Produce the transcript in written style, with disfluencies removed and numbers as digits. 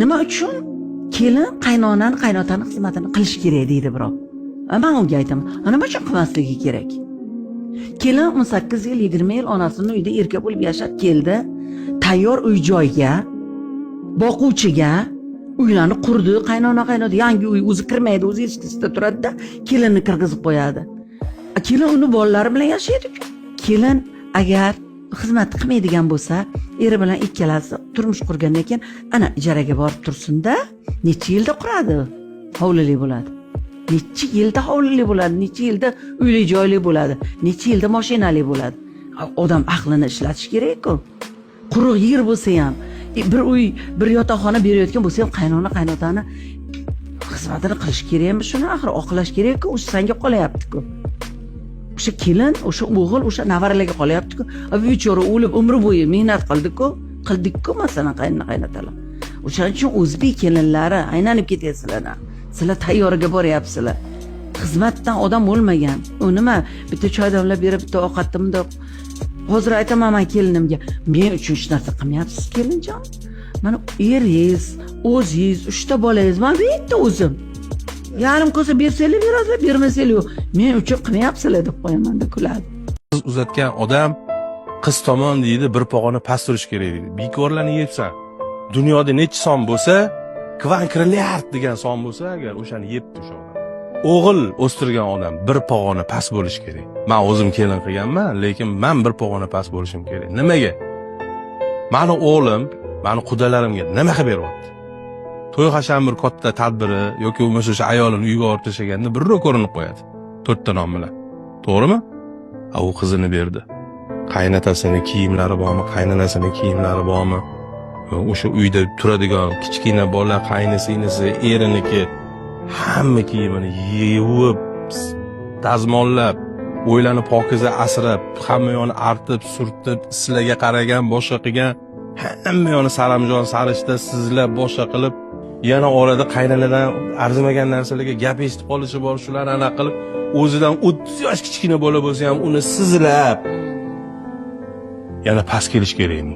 Nima uchun kelin qaynonani, qaynotani xizmatini qilish kerak deydi birov. Men unga aytaman, nima uchun qilmasligi kerak? Kelin 18 yil, 20 yil onasining uyida erkak bo'lib yashab keldi. Tayyor uy-joyga, boquvchiga uylarni qurdi, qaynona yangi uy o'zi kirmaydi, o'zi eskisida turadi-da, kelinni kirgizib qo'yadi. Kelin uni bolalari bilan yashaydi. Kelin agar xizmat qilmaydigan bo'lsa, eri bilan ikkalasi turmush qurgandan keyin ana ijaraga borib tursin-da, necha yilda quradi? Hovlili bo'ladi. Necha yilda hovlili bo'ladi, necha yilda uyli joyli bo'ladi, necha yilda mashinali bo'ladi. Odam aqlini ishlatish kerak-ku. Quruq yer bo'lsa ham, bir uy, bir yotoqxona berayotgan bo'lsa ham qaynona, qaynotani xizmatini qilish kerakmi? Shuni axir oqlash kerak-ku, o'sha senga qolyapti-ku. O'sha kelin, o'sha o'g'il, o'sha navaralarga qolyapti-ku. Bechora o'lib umri bo'yi mehnat qildik-ku, masalan, qaynotalar. O'shaning uchun o'zbek kelinlari aylanib ketyapsizlar. Sizlar tayyoriga boryapsizlar. Xizmatdan odam o'lmagan. U nima? Bitta choy damlab berib, bitta ovqatni bundoq. Hozir aytaman men kelinimga, men uchun hech narsa qilmayapsiz, kelinjon. Mana eringiz, o'zingiz, 3 ta bolangiz, men bitta o'zim. Yarim ko'sa bersanglar berasizlar, bermasanglar men uchun qilmayapsizlar deb qo'yaman-da, kuladi. Qiz uzatgan odam qiz tomon deydi, bir pog'ona past turish kerak deydi. Bekorlarni yebsan. Dunyoda necha son bo'lsa, kvankrilliard degan son bo'lsa, agar o'shani yebdi o'sha odam. O'g'il o'stirgan odam bir pog'ona past bo'lish kerak. Men o'zim kelin qilganman, lekin men bir pog'ona past bo'lishim kerak. Nimaga? Mani o'g'lim, mani qudalarimga nima qilib beryapti? To'y hasham bir katta tadbiri yoki bo'lmasa o'sha ayolini uyga olib tashlaganda birro ko'rinib qo'yadi. 4 ta nom bilan. To'g'rimi? U qizini berdi. Qaynotasining kiyimlari bormi, qaynonasining kiyimlari bormi? O'sha uyda turadigan kichkina bola, qaynisi, eriniki hamma kiyimini yuvib, dazmollab, o'ylani pokiza asrab, hamma yo'ni artib, surtib, sizlarga qaragan, boshqa qilgan, hamma yo'ni saramjon, sarishta sizlab, boshqa qilib, yana orada qaynonadan arzimagan narsalarga gap eshitib qolishi bor, shularni aniq qilib, o'zidan 30 yosh kichkina bola bo'lsa ham uni sizlab yana past kelish kerakmi?